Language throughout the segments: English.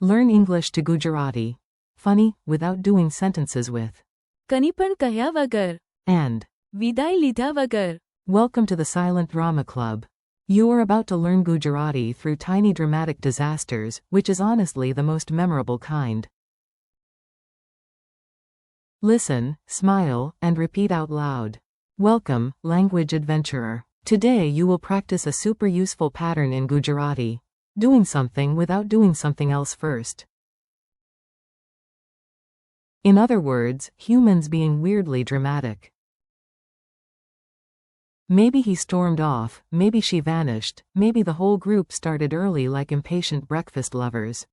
Learn English to Gujarati. Funny, without doing sentences with. કંઈ પણ કહ્યા વગર. And. વિદાય લીધા વગર. Welcome to the Silent Drama Club. You are about to learn Gujarati through tiny dramatic disasters, which is honestly the most memorable kind. Listen, smile, and repeat out loud. Welcome, language adventurer. Today you will practice a super useful pattern in Gujarati. Doing something without doing something else first. In other words, humans being weirdly dramatic. Maybe he stormed off, maybe she vanished, maybe the whole group started early like impatient breakfast lovers.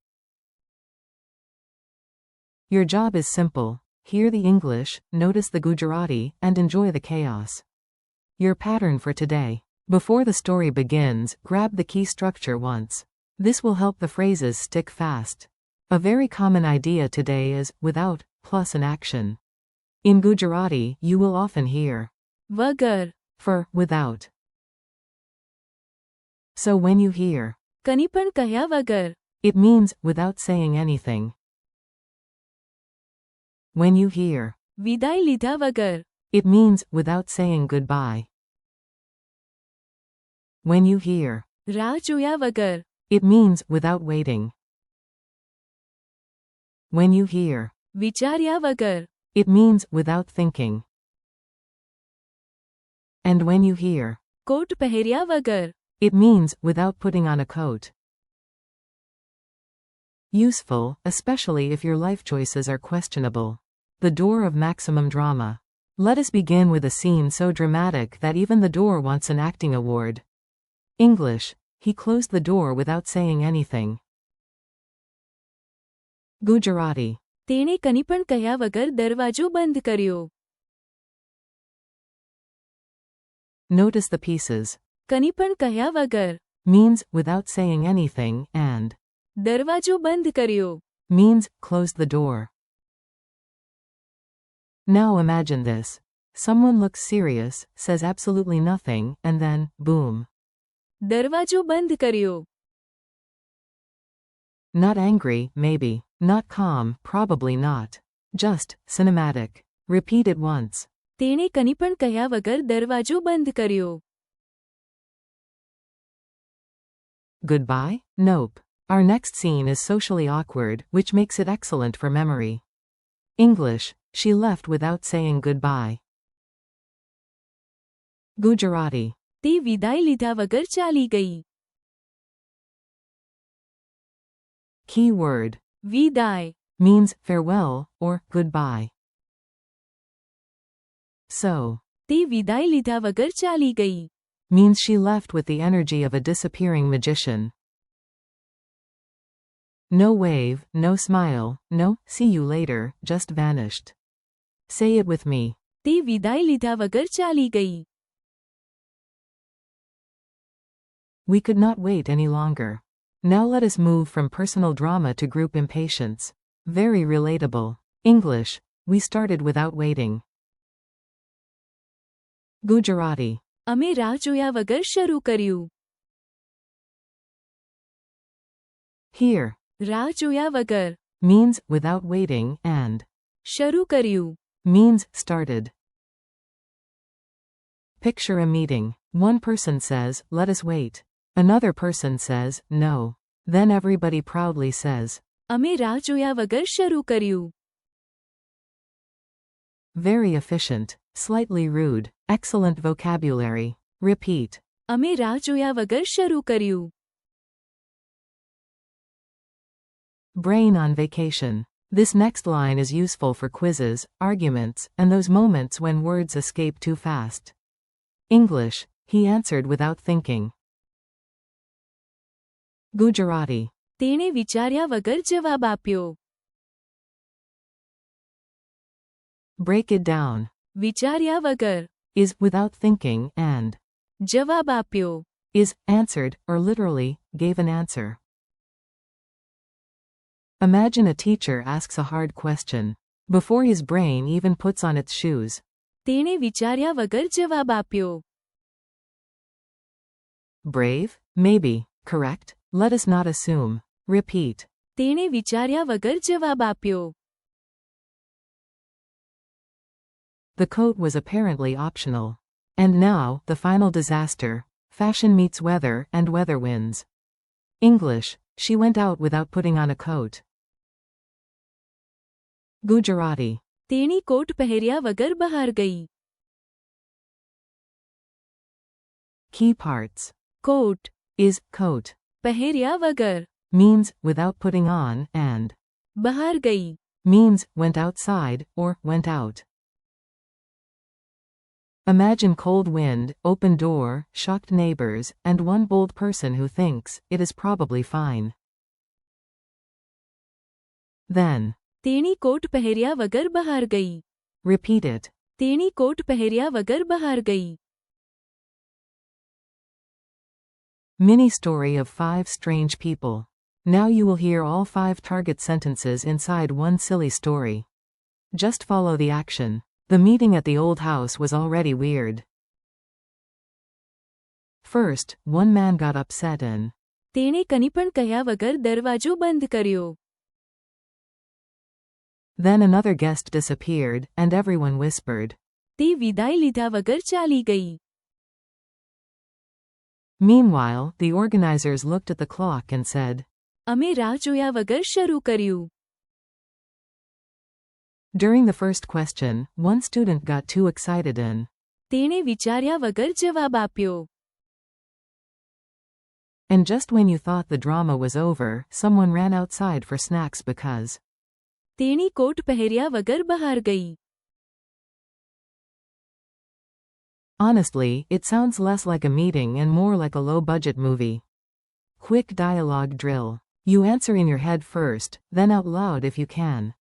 Your job is simple. Hear the English, notice the Gujarati, and enjoy the chaos. Your pattern for today. Before the story begins, grab the key structure once. This will help the phrases stick fast. A very common idea today is, without, plus an action. In Gujarati, you will often hear વગર. for without. So when you hear કંઈ પણ કહ્યા વગર. it means without saying anything. When you hear વિદાય લીધા વગર. it means without saying goodbye. When you hear રાહ જોયા વગર. it means without waiting. When you hear વિચાર્યા વગર. it means without thinking. And when you hear કોટ પહેર્યા વગર. it means without putting on a coat. Useful, especially if your life choices are questionable. The door of maximum drama. Let us begin with a scene so dramatic that even the door wants an acting award. English. He closed the door without saying anything. Gujarati. તેણે કંઈ પણ કહ્યા વગર દરવાજો બંધ કર્યો. Notice the pieces. કંઈ પણ કહ્યા વગર. Means without saying anything, and દરવાજો બંધ કર્યો. means closed the door. Now imagine this. Someone looks serious, says absolutely nothing, and then, boom. દરવાજો બંધ કર્યો. Not angry, maybe. Not calm, probably not. Just cinematic. Repeat it once. તેણે કંઈ પણ કહ્યા વગર દરવાજો બંધ કર્યો. Goodbye? Nope. Our next scene is socially awkward, which makes it excellent for memory. English. She left without saying goodbye. Gujarati. તે વિદાય લીધા વગર ચાલી ગઈ. Key word. વિદાય. Means farewell, or goodbye. So. તે વિદાય લીધા વગર ચાલી ગઈ. Means she left with the energy of a disappearing magician. No wave, no smile, no, see you later, just vanished. Say it with me. તે વિદાય લીધા વગર ચાલી ગઈ. We could not wait any longer. Now let us move from personal drama to group impatience. Very relatable. English. We started without waiting. Gujarati. અમે રાહ જોયા વગર શરૂ કર્યું. Here. રાહ જોયા વગર. Means without waiting, and શરૂ કર્યું. means started. Picture a meeting. One person says, let us wait. Another person says, no. Then everybody proudly says, અમે રાહ જોયા વગર શરૂ કર્યું. Very efficient. Slightly rude. Excellent vocabulary. Repeat. અમે રાહ જોયા વગર શરૂ કર્યું. Brain on vacation. This next line is useful for quizzes, arguments, and those moments when words escape too fast. English. He answered without thinking. Gujarati. તેણે વિચાર્યા વગર જવાબ આપ્યો. Break it down. વિચાર્યા વગર. Is without thinking, and જવાબ આપ્યો. is answered, or literally, gave an answer. Imagine a teacher asks a hard question. Before his brain even puts on its shoes. તેણે વિચાર્યા વગર જવાબ આપ્યો. Brave? Maybe. Correct? Let us not assume. Repeat. તેણે વિચાર્યા વગર જવાબ આપ્યો. The coat was apparently optional. And now, the final disaster. Fashion meets weather, and weather wins. English. She went out without putting on a coat. Gujarati. તેણી કોટ પહેર્યા વગર બહાર ગઈ. Key parts. Coat Is coat. પહેર્યા વગર. Means without putting on, and બહાર ગઈ. means went outside or went out. Imagine cold wind, open door, shocked neighbors, and one bold person who thinks it is probably fine. Then તેણી કોટ પહેર્યા વગર બહાર ગઈ. repeat it. તેણી કોટ પહેર્યા વગર બહાર ગઈ. Mini story of 5 strange people. Now you will hear all 5 target sentences inside one silly story. Just follow the action. The meeting at the old house was already weird. First, one man got upset and તેણે કનીપણ કહ્યા વગર દરવાજો બંધ કર્યો. then another guest disappeared, and everyone whispered. તે વિદાય લીધા વગર ચાલી ગઈ. Meanwhile, the organizers looked at the clock and said, અમે રાહ જોયા વગર શરૂ કર્યું. During the first question, one student got too excited and તેણે વિચાર્યા વગર જવાબ આપ્યો. and just when you thought the drama was over, someone ran outside for snacks because તેણી કોટ પહેર્યા વગર બહાર ગઈ. honestly, it sounds less like a meeting and more like a low-budget movie. Quick dialogue drill. You answer in your head first, then out loud if you can.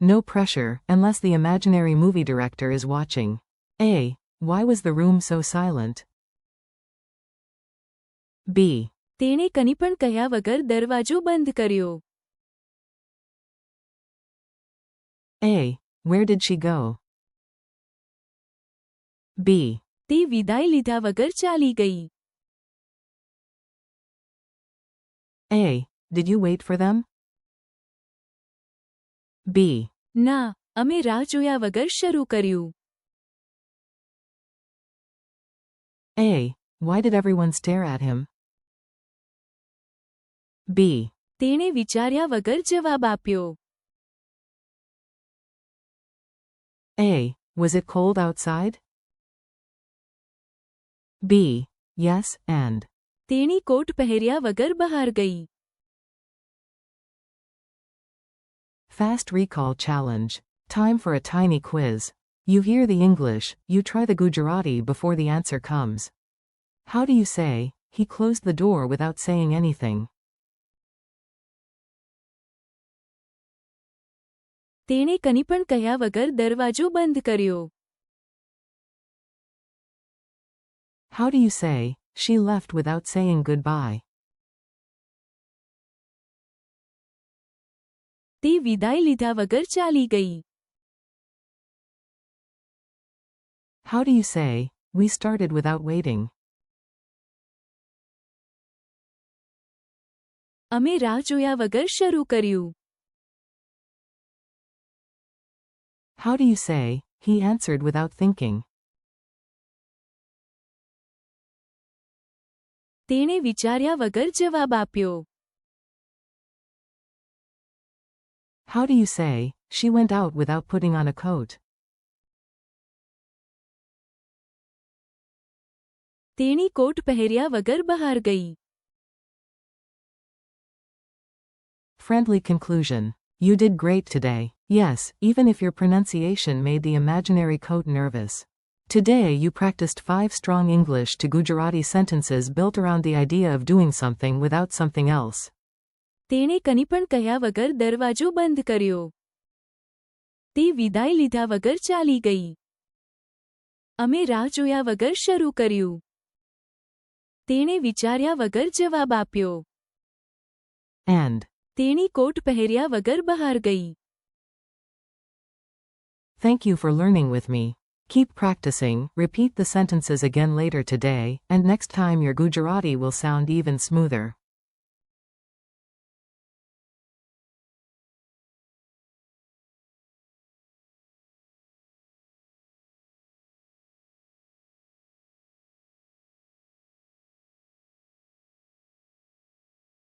No pressure, unless the imaginary movie director is watching. A. Why was the room so silent? B. તેણે કનીપણ કહ્યા વગર દરવાજો બંધ કર્યો. A. Where did she go? B. તે વિદાય લીધા વગર ચાલી ગઈ. A. Did you wait for them? B. ના, અમે રાહ જોયા વગર શરૂ કર્યું. A. Why did everyone stare at him? B. તેણે વિચાર્યા વગર જવાબ આપ્યો. A. Was it cold outside? B. Yes, and તેણી કોટ પહેર્યા વગર બહાર ગઈ. Fast recall challenge. Time for a tiny quiz. You hear the English, you try the Gujarati before the answer comes. How do you say, he closed the door without saying anything? તેણે કનીપણ કહ્યા વગર દરવાજો બંધ કર્યો. How do you say, she left without saying goodbye? તે વિદાય લીધા વગર ચાલી ગઈ. How do you say, we started without waiting? અમે રાહ જોયા વગર શરૂ કર્યું. How do you say, he answered without thinking? તેણે વિચાર્યા વગર જવાબ આપ્યો. How do you say, she went out without putting on a coat? તેણી કોટ પહેર્યા વગર બહાર ગઈ. Friendly conclusion. You did great today. Yes, even if your pronunciation made the imaginary coat nervous. Today you practiced 5 strong English to Gujarati sentences built around the idea of doing something without something else. તેણે કનીપણ કહ્યા વગર દરવાજો બંધ કર્યો. તે વિદાય લીધા વગર ચાલી ગઈ. અમે રાહ જોયા વગર શરૂ કર્યું. તેણે વિચાર્યા વગર જવાબ આપ્યો. And તેણી કોટ પહેર્યા વગર બહાર ગઈ. thank you for learning with me. Keep practicing, repeat the sentences again later today, and next time your Gujarati will sound even smoother.